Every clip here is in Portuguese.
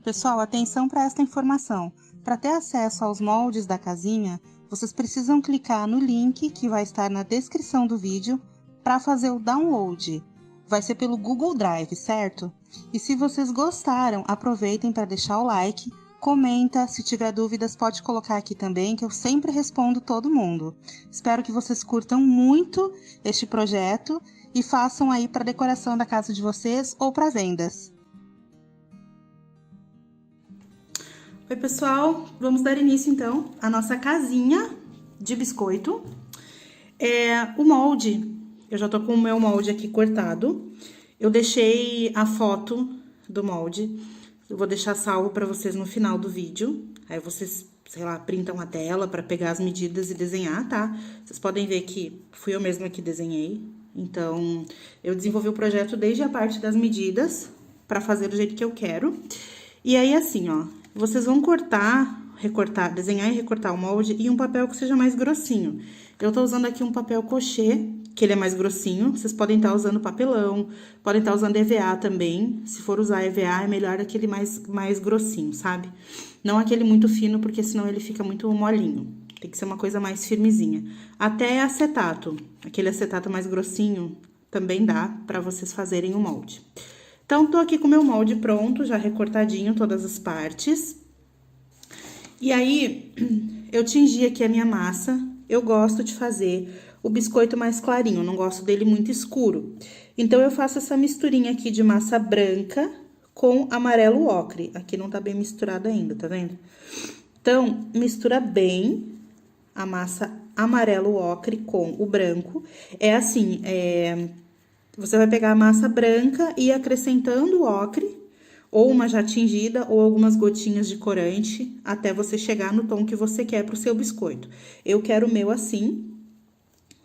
Pessoal, atenção para esta informação. Para ter acesso aos moldes da casinha, vocês precisam clicar no link que vai estar na descrição do vídeo para fazer o download. Vai ser pelo Google Drive, certo? E se vocês gostaram, aproveitem para deixar o like, comenta, se tiver dúvidas pode colocar aqui também, que eu sempre respondo todo mundo. Espero que vocês curtam muito este projeto e façam aí para decoração da casa de vocês ou para vendas. Oi pessoal, vamos dar início então à nossa casinha de biscoito. O molde, eu já tô com o meu molde aqui cortado. Eu deixei a foto do molde, eu vou deixar salvo para vocês no final do vídeo. Aí vocês, sei lá, printam a tela para pegar as medidas e desenhar, tá? Vocês podem ver que fui eu mesma que desenhei. Então, eu desenvolvi o projeto desde a parte das medidas para fazer do jeito que eu quero. E aí, assim, ó, vocês vão recortar, desenhar e recortar o molde em um papel que seja mais grossinho. Eu tô usando aqui um papel crochê, que ele é mais grossinho. Vocês podem estar usando papelão, podem estar usando EVA também. Se for usar EVA, é melhor aquele mais grossinho, sabe? Não aquele muito fino, porque senão ele fica muito molinho. Tem que ser uma coisa mais firmezinha. Até acetato, aquele acetato mais grossinho, também dá pra vocês fazerem o molde. Então, tô aqui com o meu molde pronto, já recortadinho todas as partes. E aí, eu tingi aqui a minha massa. Eu gosto de fazer o biscoito mais clarinho, eu não gosto dele muito escuro. Então, eu faço essa misturinha aqui de massa branca com amarelo ocre. Aqui não tá bem misturado ainda, tá vendo? Então, mistura bem a massa amarelo ocre com o branco. É assim, você vai pegar a massa branca e ir acrescentando o ocre, ou uma já tingida, ou algumas gotinhas de corante, até você chegar no tom que você quer pro seu biscoito. Eu quero o meu assim,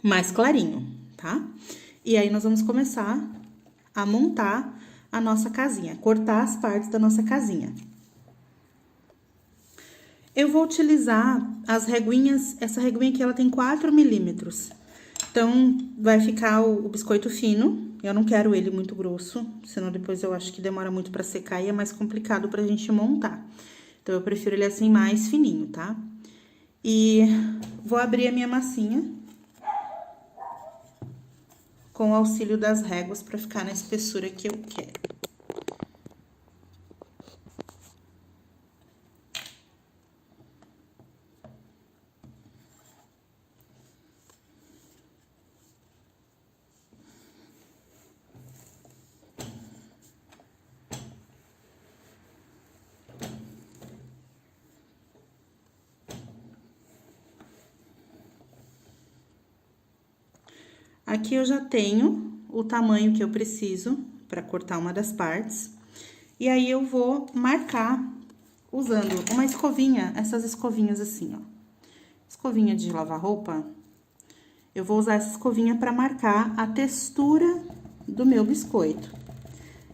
mais clarinho, tá? E aí, nós vamos começar a montar a nossa casinha, cortar as partes da nossa casinha. Eu vou utilizar as reguinhas, essa reguinha aqui, ela tem 4 milímetros. Então, vai ficar o biscoito fino, eu não quero ele muito grosso, senão depois eu acho que demora muito pra secar e é mais complicado pra gente montar. Então, eu prefiro ele assim mais fininho, tá? E vou abrir a minha massinha com o auxílio das réguas pra ficar na espessura que eu quero. Aqui eu já tenho o tamanho que eu preciso para cortar uma das partes. E aí, eu vou marcar usando uma escovinha, essas escovinhas assim, ó. Escovinha de lavar roupa. Eu vou usar essa escovinha para marcar a textura do meu biscoito.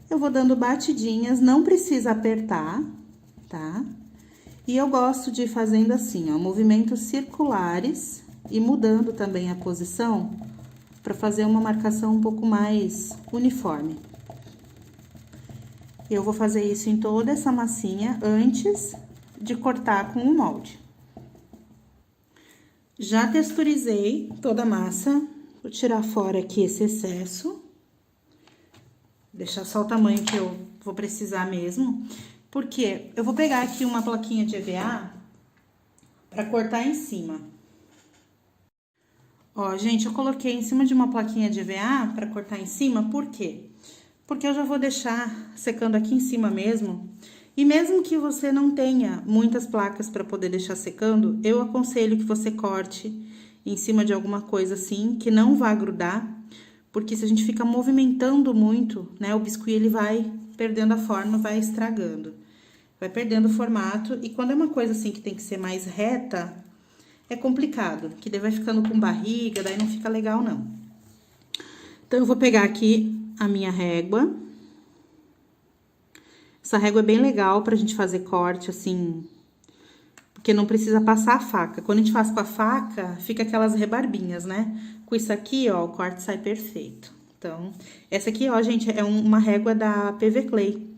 Eu vou dando batidinhas, não precisa apertar, tá? E eu gosto de ir fazendo assim, ó, movimentos circulares e mudando também a posição para fazer uma marcação um pouco mais uniforme. Eu vou fazer isso em toda essa massinha antes de cortar com o molde. Já texturizei toda a massa, vou tirar fora aqui esse excesso. Deixar só o tamanho que eu vou precisar mesmo, porque eu vou pegar aqui uma plaquinha de EVA para cortar em cima. Ó, gente, eu coloquei em cima de uma plaquinha de EVA para cortar em cima, por quê? Porque eu já vou deixar secando aqui em cima mesmo. E mesmo que você não tenha muitas placas para poder deixar secando, eu aconselho que você corte em cima de alguma coisa assim, que não vá grudar, porque se a gente fica movimentando muito, né, o biscuit ele vai perdendo a forma, vai estragando. Vai perdendo o formato, e quando é uma coisa assim que tem que ser mais reta, é complicado, que daí vai ficando com barriga, daí não fica legal, não. Então, eu vou pegar aqui a minha régua. Essa régua é bem legal pra gente fazer corte, assim, porque não precisa passar a faca. Quando a gente faz com a faca, fica aquelas rebarbinhas, né? Com isso aqui, ó, o corte sai perfeito. Então, essa aqui, ó, gente, é uma régua da PV Clay.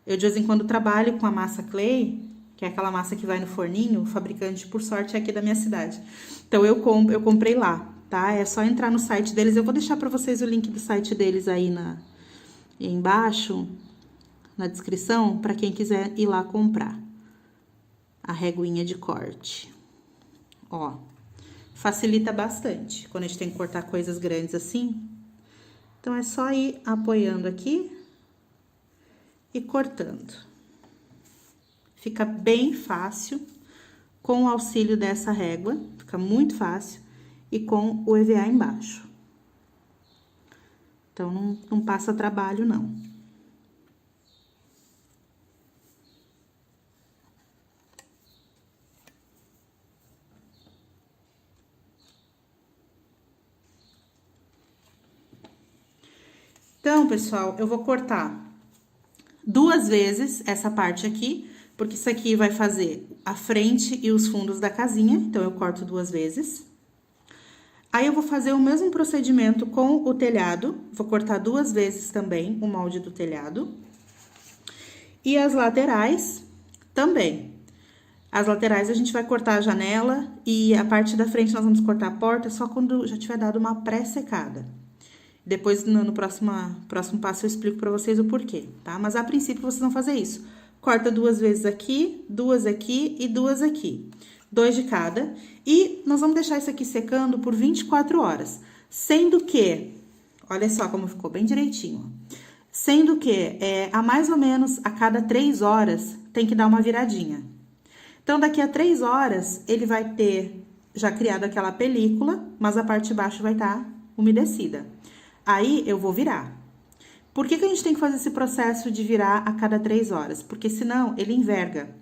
Eu, de vez em quando, trabalho com a massa clay, que é aquela massa que vai no forninho. O fabricante, por sorte, é aqui da minha cidade. Então, eu comprei lá, tá? É só entrar no site deles. Eu vou deixar pra vocês o link do site deles aí embaixo, na descrição, pra quem quiser ir lá comprar a reguinha de corte. Ó, facilita bastante quando a gente tem que cortar coisas grandes assim. Então, é só ir apoiando aqui e cortando. Fica bem fácil com o auxílio dessa régua, fica muito fácil, e com o EVA embaixo. Então, não passa trabalho, não. Então, pessoal, eu vou cortar 2 vezes essa parte aqui, porque isso aqui vai fazer a frente e os fundos da casinha, então eu corto 2 vezes. Aí, eu vou fazer o mesmo procedimento com o telhado, vou cortar 2 vezes também o molde do telhado. E as laterais também. As laterais a gente vai cortar a janela e a parte da frente nós vamos cortar a porta só quando já tiver dado uma pré-secada. Depois, no próximo passo, eu explico pra vocês o porquê, tá? Mas, a princípio, vocês vão fazer isso. Corta 2 vezes aqui, 2 aqui e 2 aqui. 2 de cada. E nós vamos deixar isso aqui secando por 24 horas. Sendo que, olha só como ficou bem direitinho, ó. Sendo que, a mais ou menos, a cada 3 horas, tem que dar uma viradinha. Então, daqui a 3 horas, ele vai ter já criado aquela película, mas a parte de baixo vai estar umedecida. Aí, eu vou virar. Por que a gente tem que fazer esse processo de virar a cada 3 horas? Porque senão, ele enverga.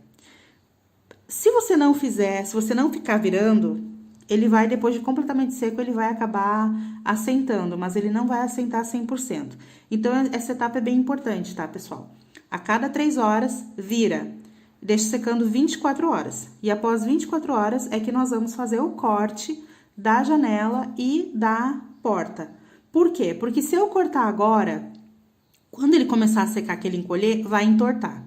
Se você não fizer, se você não ficar virando, ele vai, depois de completamente seco, ele vai acabar assentando, mas ele não vai assentar 100%. Então, essa etapa é bem importante, tá, pessoal? A cada 3 horas, vira. Deixa secando 24 horas. E após 24 horas, é que nós vamos fazer o corte da janela e da porta. Por quê? Porque se eu cortar agora, quando ele começar a secar, que ele encolher, vai entortar.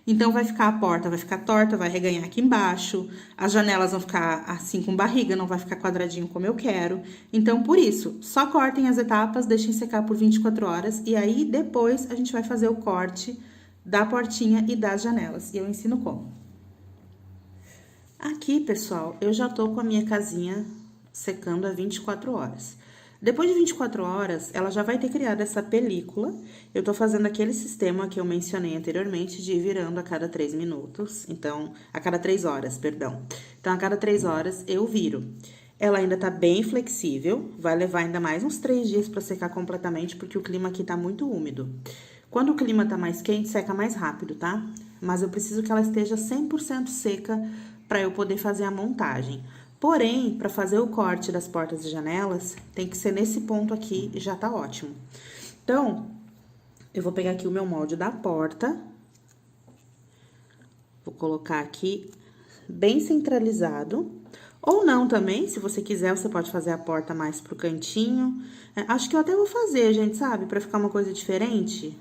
Então, vai ficar a porta, vai ficar torta, vai reganhar aqui embaixo, as janelas vão ficar assim com barriga, não vai ficar quadradinho como eu quero. Então, por isso, só cortem as etapas, deixem secar por 24 horas e aí, depois, a gente vai fazer o corte da portinha e das janelas. E eu ensino como. Aqui, pessoal, eu já tô com a minha casinha secando há 24 horas. Depois de 24 horas, ela já vai ter criado essa película. Eu tô fazendo aquele sistema que eu mencionei anteriormente de ir virando a cada 3 minutos. Então, a cada 3 horas, perdão. Então, a cada 3 horas eu viro. Ela ainda tá bem flexível, vai levar ainda mais uns 3 dias pra secar completamente, porque o clima aqui tá muito úmido. Quando o clima tá mais quente, seca mais rápido, tá? Mas eu preciso que ela esteja 100% seca pra eu poder fazer a montagem. Porém, para fazer o corte das portas e janelas, tem que ser nesse ponto aqui e já tá ótimo. Então, eu vou pegar aqui o meu molde da porta. Vou colocar aqui bem centralizado. Ou não também, se você quiser, você pode fazer a porta mais pro cantinho. Acho que eu até vou fazer, gente, sabe? Pra ficar uma coisa diferente.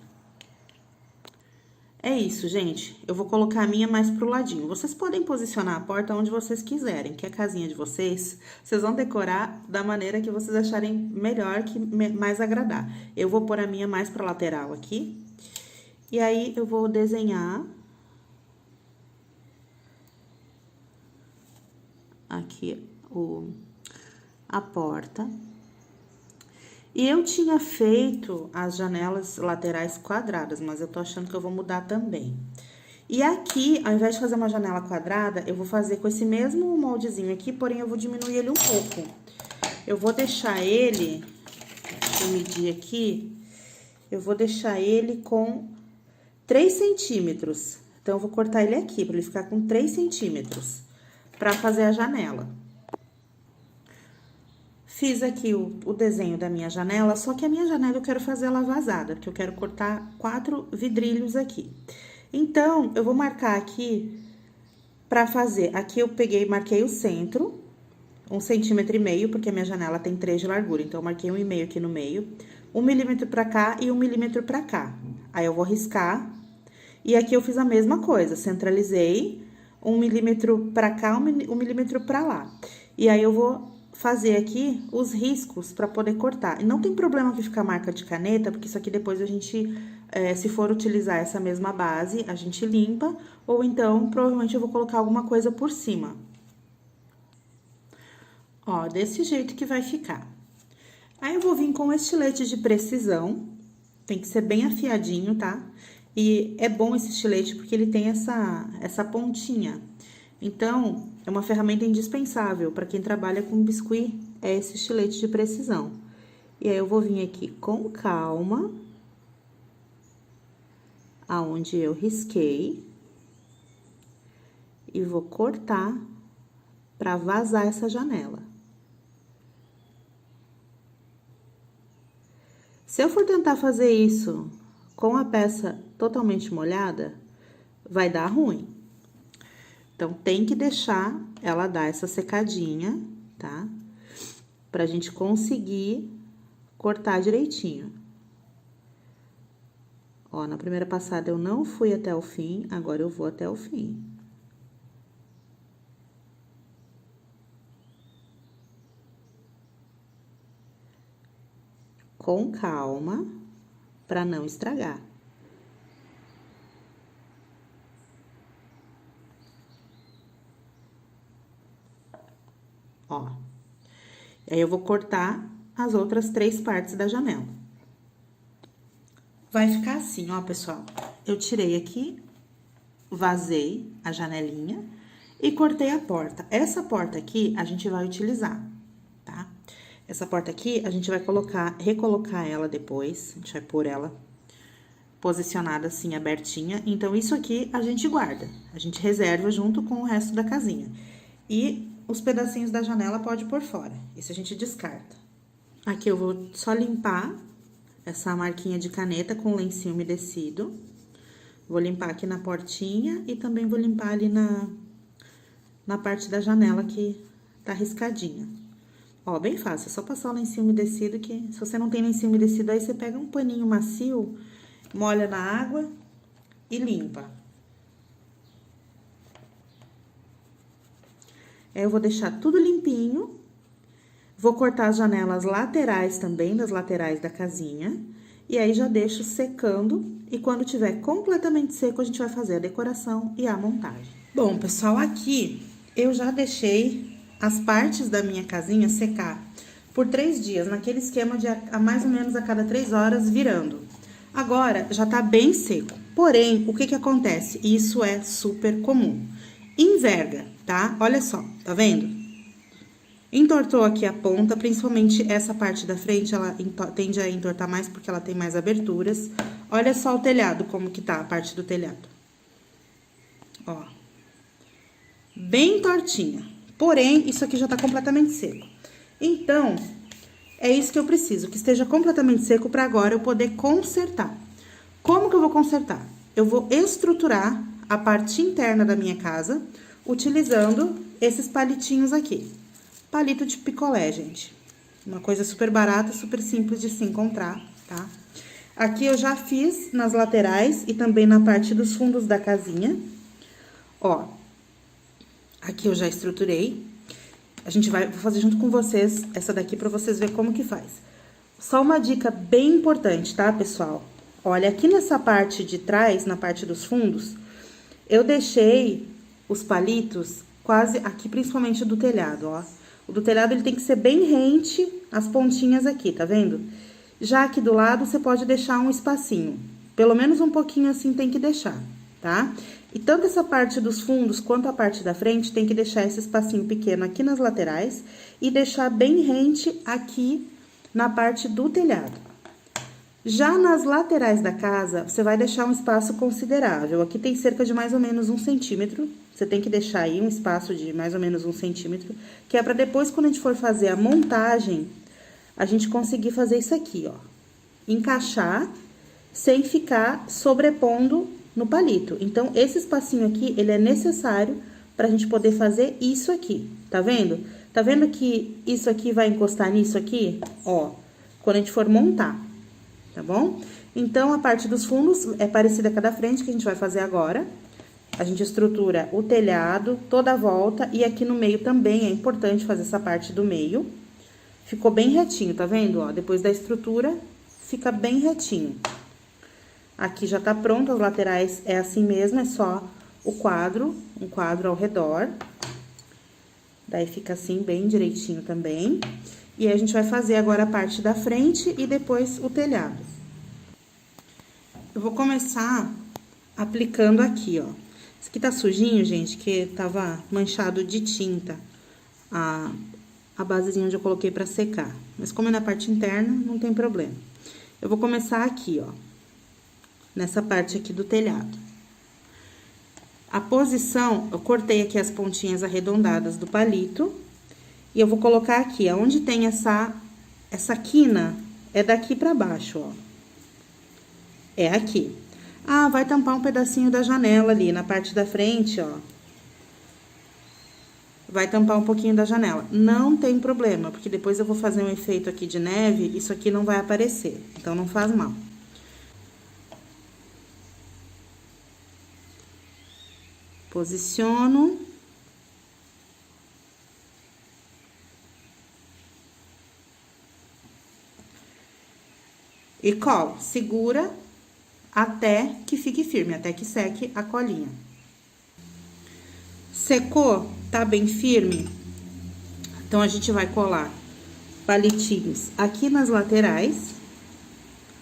É isso, gente. Eu vou colocar a minha mais pro ladinho. Vocês podem posicionar a porta onde vocês quiserem, que é a casinha de vocês, vocês vão decorar da maneira que vocês acharem melhor, que mais agradar. Eu vou pôr a minha mais pra lateral aqui. E aí, eu vou desenhar aqui a porta. E eu tinha feito as janelas laterais quadradas, mas eu tô achando que eu vou mudar também. E aqui, ao invés de fazer uma janela quadrada, eu vou fazer com esse mesmo moldezinho aqui, porém eu vou diminuir ele um pouco. Eu vou deixar ele, deixa eu medir aqui, eu vou deixar ele com 3 centímetros. Então, eu vou cortar ele aqui, pra ele ficar com 3 centímetros, pra fazer a janela. Fiz aqui o desenho da minha janela, só que a minha janela eu quero fazer ela vazada, porque eu quero cortar 4 vidrilhos aqui. Então, eu vou marcar aqui pra fazer. Aqui eu peguei e marquei o centro, 1,5 centímetros, porque a minha janela tem 3 de largura. Então, eu marquei 1,5 aqui no meio, 1 milímetro pra cá e 1 milímetro pra cá. Aí, eu vou riscar E aqui eu fiz a mesma coisa, centralizei 1 milímetro pra cá, 1 milímetro pra lá. E aí, eu vou fazer aqui os riscos pra poder cortar. E não tem problema que ficar marca de caneta, porque isso aqui depois a gente, se for utilizar essa mesma base, a gente limpa, ou então, provavelmente eu vou colocar alguma coisa por cima. Ó, desse jeito que vai ficar. Aí, eu vou vir com estilete de precisão, tem que ser bem afiadinho, tá? E é bom esse estilete porque ele tem essa pontinha. Então, é uma ferramenta indispensável para quem trabalha com biscuit, é esse estilete de precisão. E aí, eu vou vir aqui com calma, aonde eu risquei, e vou cortar para vazar essa janela. Se eu for tentar fazer isso com a peça totalmente molhada, vai dar ruim. Então, tem que deixar ela dar essa secadinha, tá? Pra gente conseguir cortar direitinho. Ó, na primeira passada eu não fui até o fim, agora eu vou até o fim. Com calma, pra não estragar. Ó. Aí, eu vou cortar as outras 3 partes da janela. Vai ficar assim, ó, pessoal. Eu tirei aqui, vazei a janelinha e cortei a porta. Essa porta aqui, a gente vai utilizar, tá? Essa porta aqui, a gente vai recolocar ela depois, a gente vai pôr ela posicionada assim, abertinha. Então, isso aqui a gente guarda, a gente reserva junto com o resto da casinha. E os pedacinhos da janela pode pôr fora, isso a gente descarta. Aqui eu vou só limpar essa marquinha de caneta com lencinho umedecido. Vou limpar aqui na portinha e também vou limpar ali na parte da janela que tá riscadinha. Ó, bem fácil, é só passar o lencinho umedecido que, se você não tem lencinho umedecido, aí você pega um paninho macio, molha na água e limpa. Aí, eu vou deixar tudo limpinho. Vou cortar as janelas laterais também, das laterais da casinha. E aí, já deixo secando. E quando tiver completamente seco, a gente vai fazer a decoração e a montagem. Bom, pessoal, aqui eu já deixei as partes da minha casinha secar por 3 dias, naquele esquema de mais ou menos a cada 3 horas virando. Agora, já tá bem seco. Porém, o que que acontece? Isso é super comum. Enverga, tá? Olha só, tá vendo? Entortou aqui a ponta, principalmente essa parte da frente, ela tende a entortar mais porque ela tem mais aberturas. Olha só o telhado, como que tá a parte do telhado. Ó. Bem tortinha. Porém, isso aqui já tá completamente seco. Então, é isso que eu preciso, que esteja completamente seco para agora eu poder consertar. Como que eu vou consertar? Eu vou estruturar a parte interna da minha casa, utilizando esses palitinhos aqui. Palito de picolé, gente. Uma coisa super barata, super simples de se encontrar, tá? Aqui eu já fiz nas laterais e também na parte dos fundos da casinha. Ó, aqui eu já estruturei. Vou fazer junto com vocês essa daqui pra vocês verem como que faz. Só uma dica bem importante, tá, pessoal? Olha, aqui nessa parte de trás, na parte dos fundos, eu deixei os palitos quase aqui, principalmente do telhado, ó. O do telhado, ele tem que ser bem rente, as pontinhas aqui, tá vendo? Já aqui do lado, você pode deixar um espacinho. Pelo menos um pouquinho assim tem que deixar, tá? E tanto essa parte dos fundos quanto a parte da frente tem que deixar esse espacinho pequeno aqui nas laterais e deixar bem rente aqui na parte do telhado. Já nas laterais da casa, você vai deixar um espaço considerável. Aqui tem cerca de mais ou menos 1 centímetro. Você tem que deixar aí um espaço de mais ou menos 1 centímetro, que é para depois, quando a gente for fazer a montagem, a gente conseguir fazer isso aqui, ó. Encaixar sem ficar sobrepondo no palito. Então, esse espacinho aqui, ele é necessário pra gente poder fazer isso aqui, tá vendo? Tá vendo que isso aqui vai encostar nisso aqui? Ó, quando a gente for montar. tá bom? Então, a parte dos fundos é parecida com a da frente, que a gente vai fazer agora. A gente estrutura o telhado, toda a volta, e aqui no meio também é importante fazer essa parte do meio. Ficou bem retinho, tá vendo? Ó, depois da estrutura, fica bem retinho. Aqui já tá pronto, as laterais é assim mesmo, é só o quadro, um quadro ao redor. Daí, fica assim, bem direitinho também. E aí, a gente vai fazer agora a parte da frente e depois o telhado. Eu vou começar aplicando aqui, ó. Esse aqui tá sujinho, gente, que tava manchado de tinta. A basezinha onde eu coloquei pra secar. Mas como é na parte interna, não tem problema. Eu vou começar aqui, ó. Nessa parte aqui do telhado. A posição, eu cortei aqui as pontinhas arredondadas do palito. E eu vou colocar aqui, onde tem essa quina, é daqui pra baixo, ó. É aqui. Ah, vai tampar um pedacinho da janela ali, na parte da frente, ó. Vai tampar um pouquinho da janela. Não tem problema, porque depois eu vou fazer um efeito aqui de neve, isso aqui não vai aparecer, então não faz mal. Posiciono. E colo, segura até que fique firme, até que seque a colinha. Secou, tá bem firme? Então, a gente vai colar palitinhos aqui nas laterais,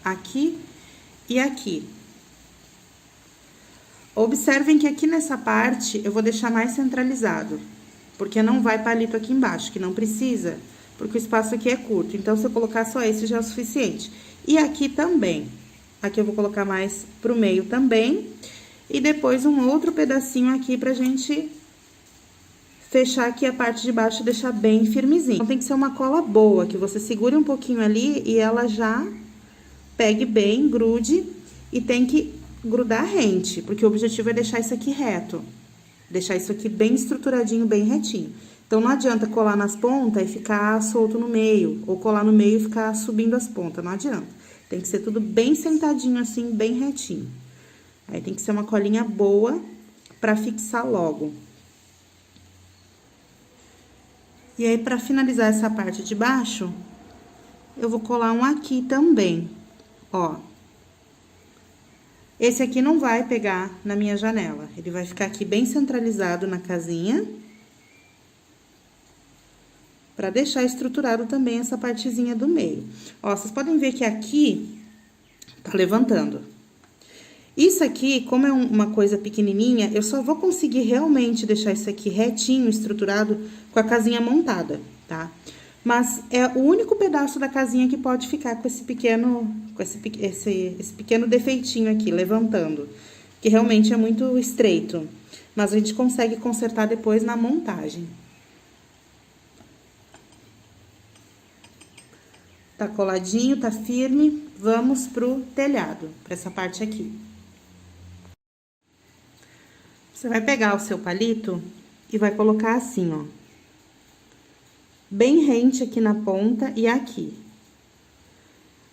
aqui e aqui. Observem que aqui nessa parte, eu vou deixar mais centralizado, porque não vai palito aqui embaixo, que não precisa, porque o espaço aqui é curto. Então, se eu colocar só esse, já é o suficiente. E aqui também. Aqui eu vou colocar mais pro meio também. E depois um outro pedacinho aqui pra gente fechar aqui a parte de baixo e deixar bem firmezinho. Então, tem que ser uma cola boa, que você segure um pouquinho ali e ela já pegue bem, grude. E tem que grudar rente, porque o objetivo é deixar isso aqui reto. Deixar isso aqui bem estruturadinho, bem retinho. Então, não adianta colar nas pontas e ficar solto no meio, ou colar no meio e ficar subindo as pontas, não adianta. Tem que ser tudo bem sentadinho assim, bem retinho. Aí, tem que ser uma colinha boa pra fixar logo. E aí, pra finalizar essa parte de baixo, eu vou colar um aqui também, ó. Esse aqui não vai pegar na minha janela, ele vai ficar aqui bem centralizado na casinha. Pra deixar estruturado também essa partezinha do meio. Ó, vocês podem ver que aqui tá levantando. Isso aqui, como é uma coisa pequenininha, eu só vou conseguir realmente deixar isso aqui retinho, estruturado, com a casinha montada, tá? Mas é o único pedaço da casinha que pode ficar com esse pequeno, esse pequeno defeitinho aqui, levantando. Que realmente é muito estreito. Mas a gente consegue consertar depois na montagem. Tá coladinho, tá firme, vamos pro telhado, pra essa parte aqui. Você vai pegar o seu palito e vai colocar assim, ó. Bem rente aqui na ponta e aqui.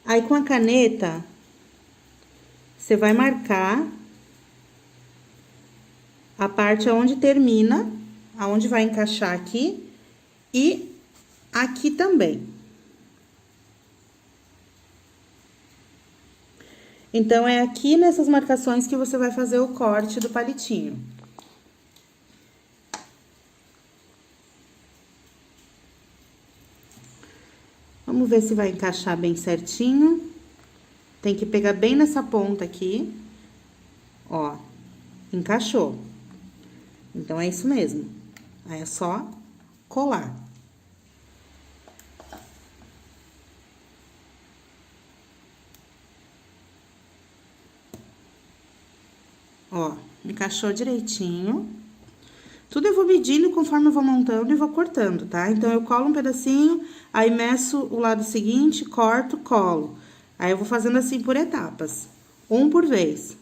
Aí, com a caneta, você vai marcar a parte onde termina, aonde vai encaixar aqui e aqui também. Então, é aqui nessas marcações que você vai fazer o corte do palitinho. Vamos ver se vai encaixar bem certinho. Tem que pegar bem nessa ponta aqui. Ó, encaixou. Então, é isso mesmo. Aí, é só colar. Ó, encaixou direitinho. Tudo eu vou medindo conforme eu vou montando e vou cortando, tá? Então, eu colo um pedacinho, aí meço o lado seguinte, corto, colo. Aí, eu vou fazendo assim por etapas, um por vez.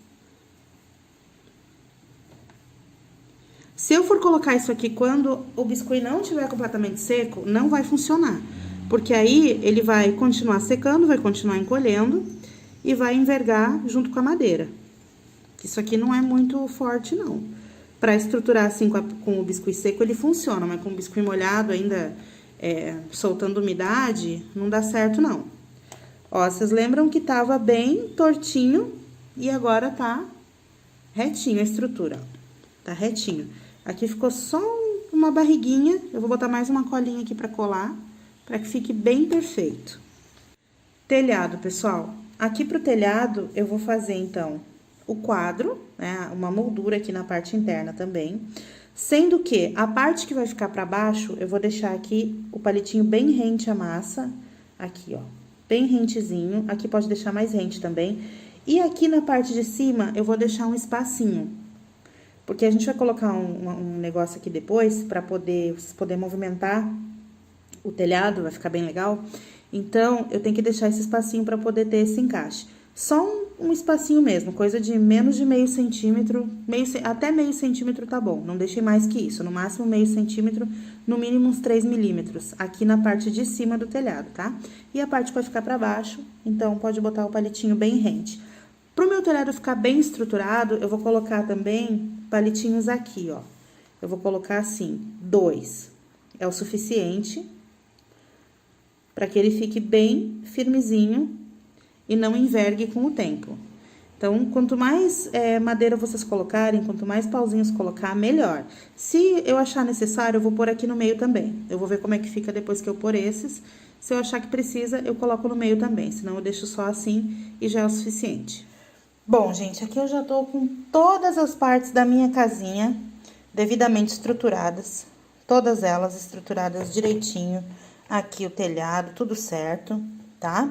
Se eu for colocar isso aqui quando o biscuit não estiver completamente seco, não vai funcionar. Porque aí, ele vai continuar secando, vai continuar encolhendo. e vai envergar junto com a madeira. Isso aqui não é muito forte, não. Pra estruturar assim com o biscuit seco, ele funciona, mas com o biscuit molhado ainda soltando umidade, não dá certo, não. Ó, vocês lembram que tava bem tortinho e agora tá retinho a estrutura, ó. Tá retinho. Aqui ficou só uma barriguinha, eu vou botar mais uma colinha aqui pra colar, pra que fique bem perfeito. Telhado, pessoal. Aqui pro telhado, eu vou fazer, então, o quadro, né, uma moldura aqui na parte interna também. Sendo que a parte que vai ficar pra baixo, eu vou deixar aqui o palitinho bem rente à massa, aqui, ó, bem rentezinho. Aqui pode deixar mais rente também. E aqui na parte de cima, eu vou deixar um espacinho. Porque a gente vai colocar um negócio aqui depois, pra poder movimentar o telhado, vai ficar bem legal. Então, eu tenho que deixar esse espacinho pra poder ter esse encaixe. Só um espacinho mesmo, coisa de menos de meio centímetro, até meio centímetro tá bom. Não deixei mais que isso, no máximo meio centímetro, no mínimo uns 3 milímetros, aqui na parte de cima do telhado, tá? E a parte vai ficar pra baixo, então pode botar o palitinho bem rente. Pro meu telhado ficar bem estruturado, eu vou colocar também palitinhos aqui, ó. Eu vou colocar assim, 2. É o suficiente para que ele fique bem firmezinho e não envergue com o tempo. Então, quanto mais madeira vocês colocarem, quanto mais pauzinhos colocar, melhor. Se eu achar necessário, eu vou pôr aqui no meio também. Eu vou ver como é que fica depois que eu pôr esses. Se eu achar que precisa, eu coloco no meio também, senão eu deixo só assim e já é o suficiente. Bom, gente, aqui eu já tô com todas as partes da minha casinha devidamente estruturadas. Todas elas estruturadas direitinho. Aqui o telhado, tudo certo, tá?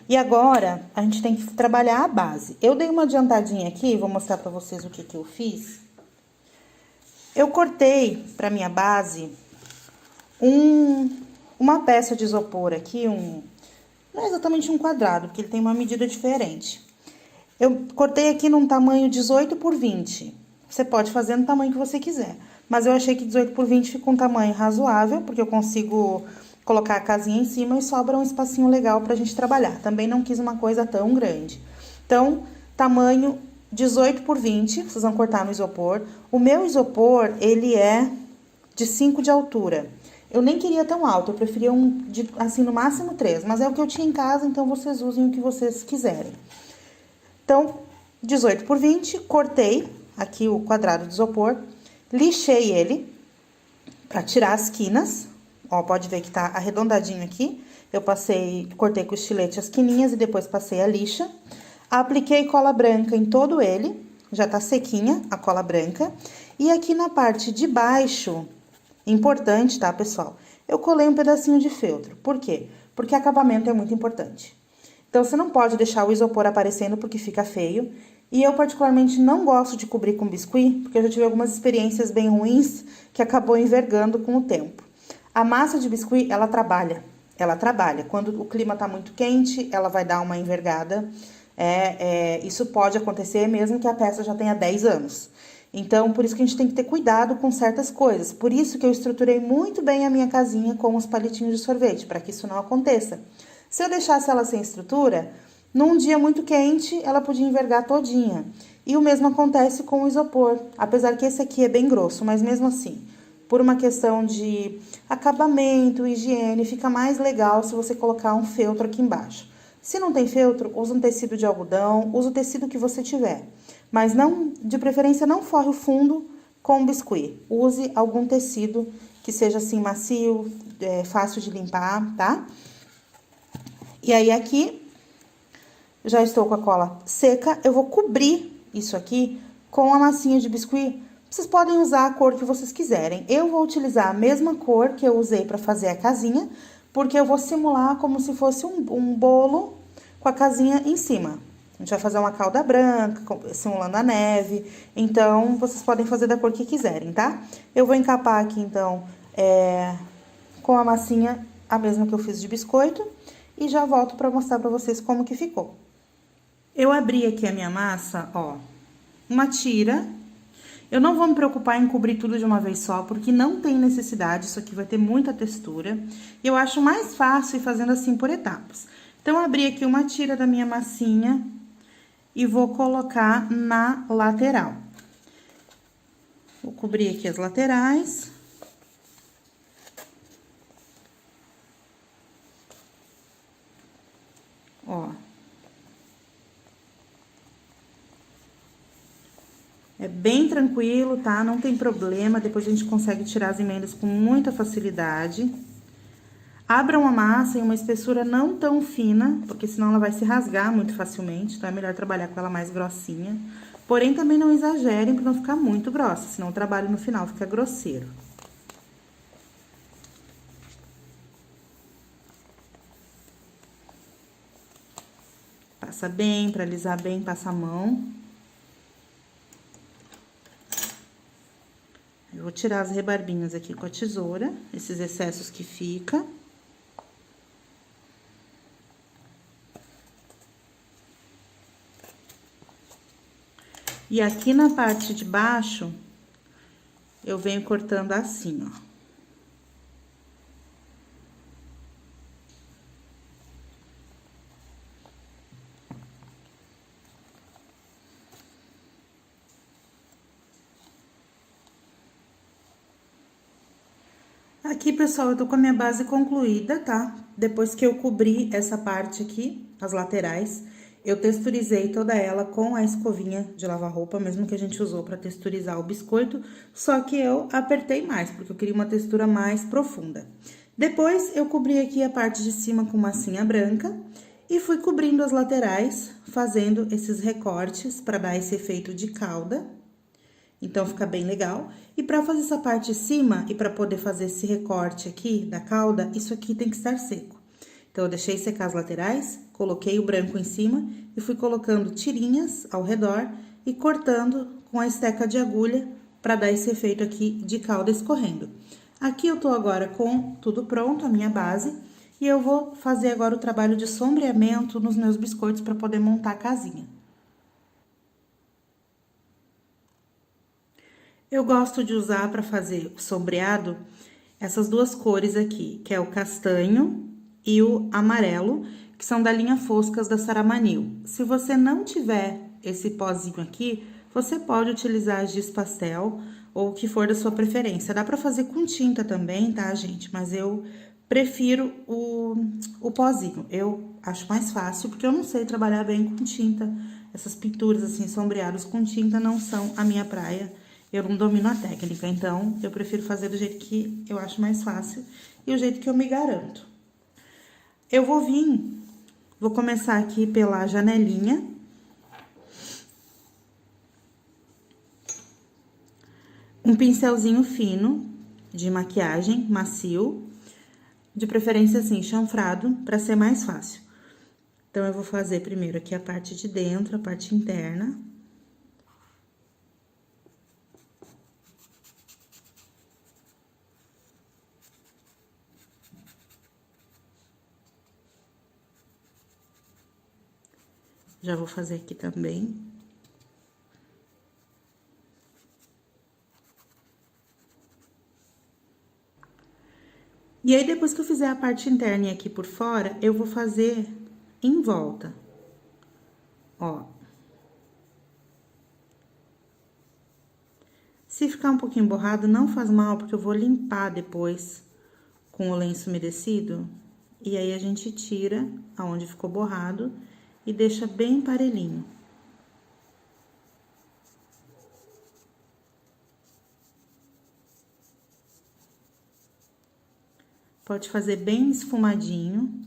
E agora, a gente tem que trabalhar a base. Eu dei uma adiantadinha aqui, vou mostrar pra vocês o que que eu fiz. Eu cortei pra minha base uma peça de isopor aqui, não é exatamente um quadrado, porque ele tem uma medida diferente. Eu cortei aqui num tamanho 18 por 20. Você pode fazer no tamanho que você quiser. Mas eu achei que 18 por 20 fica um tamanho razoável, porque eu consigo colocar a casinha em cima e sobra um espacinho legal pra gente trabalhar. Também não quis uma coisa tão grande. Então, tamanho 18 por 20, vocês vão cortar no isopor. O meu isopor, ele é de 5 de altura. Eu nem queria tão alto, eu preferia assim, no máximo 3. Mas é o que eu tinha em casa, então vocês usem o que vocês quiserem. Então, 18 por 20, cortei aqui o quadrado de isopor, lixei ele pra tirar as quinas. Ó, pode ver que tá arredondadinho aqui. Eu cortei com estilete as quininhas e depois passei a lixa. Apliquei cola branca em todo ele, já tá sequinha a cola branca. E aqui na parte de baixo, importante, tá, pessoal? Eu colei um pedacinho de feltro. Por quê? Porque acabamento é muito importante. Então, você não pode deixar o isopor aparecendo porque fica feio. E eu, particularmente, não gosto de cobrir com biscuit, porque eu já tive algumas experiências bem ruins que acabou envergando com o tempo. A massa de biscuit, ela trabalha. Quando o clima tá muito quente, ela vai dar uma envergada. Isso pode acontecer mesmo que a peça já tenha 10 anos. Então, por isso que a gente tem que ter cuidado com certas coisas. Por isso que eu estruturei muito bem a minha casinha com os palitinhos de sorvete, para que isso não aconteça. Se eu deixasse ela sem estrutura, num dia muito quente, ela podia envergar todinha. E o mesmo acontece com o isopor, apesar que esse aqui é bem grosso, mas mesmo assim, por uma questão de acabamento, higiene, fica mais legal se você colocar um feltro aqui embaixo. Se não tem feltro, usa um tecido de algodão, usa o tecido que você tiver. Mas não, de preferência, não forre o fundo com biscuit. Use algum tecido que seja assim macio, fácil de limpar, tá? E aí, aqui, já estou com a cola seca, eu vou cobrir isso aqui com a massinha de biscuit. Vocês podem usar a cor que vocês quiserem. Eu vou utilizar a mesma cor que eu usei para fazer a casinha, porque eu vou simular como se fosse um bolo com a casinha em cima. A gente vai fazer uma calda branca, simulando a neve. Então, vocês podem fazer da cor que quiserem, tá? Eu vou encapar aqui, então, com a massinha, a mesma que eu fiz de biscoito. E já volto pra mostrar pra vocês como que ficou. Eu abri aqui a minha massa, ó, uma tira. Eu não vou me preocupar em cobrir tudo de uma vez só, porque não tem necessidade, isso aqui vai ter muita textura. E eu acho mais fácil ir fazendo assim por etapas. Então, abri aqui uma tira da minha massinha e vou colocar na lateral. Vou cobrir aqui as laterais. Ó. É bem tranquilo, tá? Não tem problema, depois a gente consegue tirar as emendas com muita facilidade. Abram a massa em uma espessura não tão fina, porque senão ela vai se rasgar muito facilmente, então é melhor trabalhar com ela mais grossinha. Porém, também não exagerem para não ficar muito grossa, senão o trabalho no final fica grosseiro. Passa bem, para alisar bem, passa a mão. Eu vou tirar as rebarbinhas aqui com a tesoura, esses excessos que fica. E aqui na parte de baixo, eu venho cortando assim, ó. Aqui, pessoal, eu tô com a minha base concluída, tá? Depois que eu cobri essa parte aqui, as laterais, eu texturizei toda ela com a escovinha de lavar roupa, mesmo que a gente usou pra texturizar o biscoito, só que eu apertei mais, porque eu queria uma textura mais profunda. Depois, eu cobri aqui a parte de cima com massinha branca e fui cobrindo as laterais, fazendo esses recortes pra dar esse efeito de cauda. Então, fica bem legal. E pra fazer essa parte de cima e pra poder fazer esse recorte aqui da cauda, isso aqui tem que estar seco. Então, eu deixei secar as laterais, coloquei o branco em cima e fui colocando tirinhas ao redor e cortando com a esteca de agulha pra dar esse efeito aqui de cauda escorrendo. Aqui eu tô agora com tudo pronto, a minha base, e eu vou fazer agora o trabalho de sombreamento nos meus biscoitos pra poder montar a casinha. Eu gosto de usar para fazer o sombreado essas duas cores aqui, que é o castanho e o amarelo, que são da linha Foscas da Saramanil. Se você não tiver esse pozinho aqui, você pode utilizar giz pastel ou o que for da sua preferência. Dá para fazer com tinta também, tá, gente? Mas eu prefiro o pozinho. Eu acho mais fácil, porque eu não sei trabalhar bem com tinta. Essas pinturas, assim, sombreados com tinta não são a minha praia. Eu não domino a técnica, então eu prefiro fazer do jeito que eu acho mais fácil e o jeito que eu me garanto. Eu vou começar aqui pela janelinha. Um pincelzinho fino de maquiagem, macio, de preferência assim, chanfrado, para ser mais fácil. Então, eu vou fazer primeiro aqui a parte de dentro, a parte interna. Já vou fazer aqui também. E aí, depois que eu fizer a parte interna e aqui por fora, eu vou fazer em volta. Ó. Se ficar um pouquinho borrado, não faz mal, porque eu vou limpar depois com o lenço umedecido. E aí, a gente tira aonde ficou borrado e deixa bem parelhinho. Pode fazer bem esfumadinho.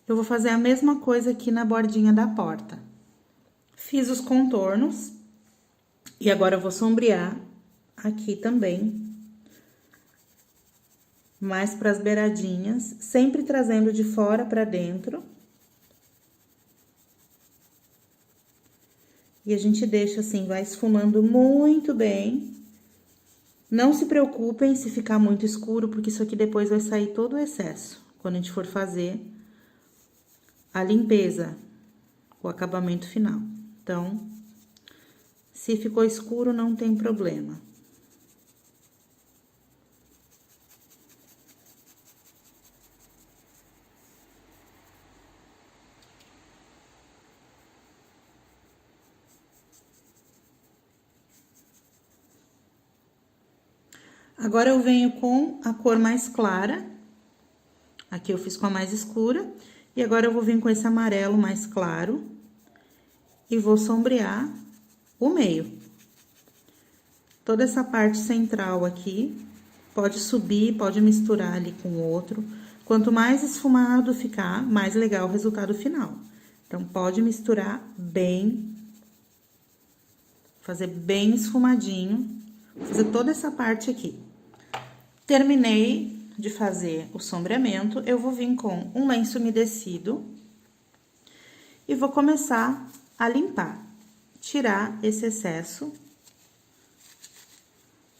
Eu vou fazer a mesma coisa aqui na bordinha da porta. Fiz os contornos. E agora eu vou sombrear aqui também. Mais pras beiradinhas, sempre trazendo de fora pra dentro. E a gente deixa assim, vai esfumando muito bem. Não se preocupem se ficar muito escuro, porque isso aqui depois vai sair todo o excesso, quando a gente for fazer a limpeza, o acabamento final. Então, se ficou escuro, não tem problema. Agora, eu venho com a cor mais clara. Aqui eu fiz com a mais escura. E agora, eu vou vir com esse amarelo mais claro. E vou sombrear o meio. Toda essa parte central aqui, pode subir, pode misturar ali com o outro. Quanto mais esfumado ficar, mais legal o resultado final. Então, pode misturar bem, fazer bem esfumadinho, fazer toda essa parte aqui. Terminei de fazer o sombreamento, eu vou vir com um lenço umedecido e vou começar a limpar, tirar esse excesso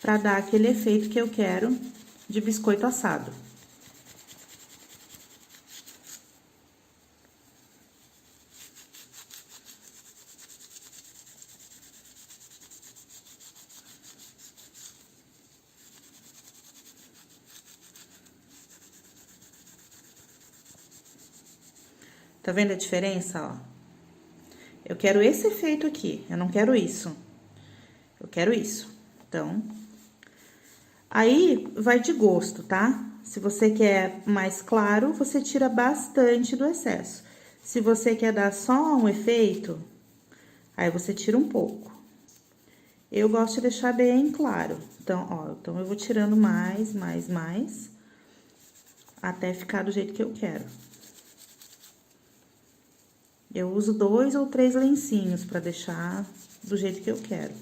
para dar aquele efeito que eu quero de biscoito assado. Tá vendo a diferença, ó? Eu quero esse efeito aqui, eu não quero isso. Eu quero isso. Então, aí vai de gosto, tá? Se você quer mais claro, você tira bastante do excesso. Se você quer dar só um efeito, aí você tira um pouco. Eu gosto de deixar bem claro. Então, ó, então eu vou tirando mais, até ficar do jeito que eu quero. Eu uso 2 ou 3 lencinhos pra deixar do jeito que eu quero.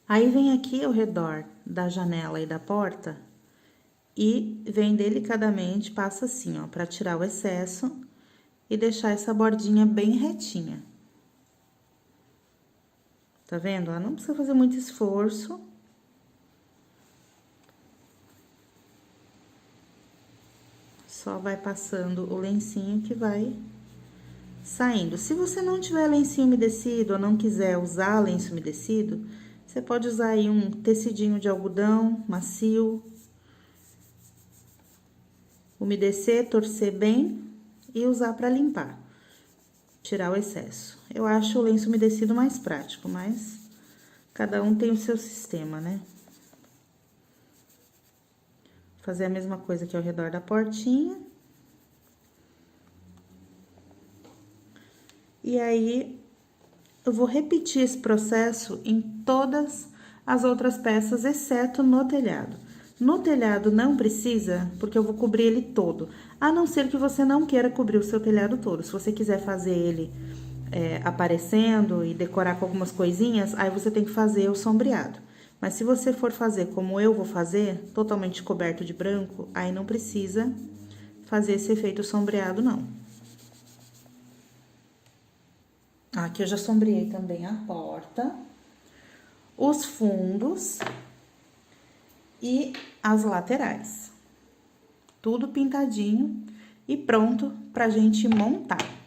Aí, vem aqui ao redor da janela e da porta e vem delicadamente, passa assim, ó, pra tirar o excesso e deixar essa bordinha bem retinha. Tá vendo? Ela não precisa fazer muito esforço. Só vai passando o lencinho que vai saindo. Se você não tiver lencinho umedecido ou não quiser usar lenço umedecido, você pode usar aí um tecidinho de algodão macio. Umedecer, torcer bem e usar pra limpar. Tirar o excesso. Eu acho o lenço umedecido mais prático, mas cada um tem o seu sistema, né? Fazer a mesma coisa aqui ao redor da portinha. E aí, eu vou repetir esse processo em todas as outras peças, exceto no telhado. No telhado não precisa, porque eu vou cobrir ele todo. A não ser que você não queira cobrir o seu telhado todo. Se você quiser fazer ele aparecendo e decorar com algumas coisinhas, aí você tem que fazer o sombreado. Mas se você for fazer como eu vou fazer, totalmente coberto de branco, aí não precisa fazer esse efeito sombreado, não. Aqui eu já sombreei também a porta, os fundos e as laterais. Tudo pintadinho e pronto pra gente montar.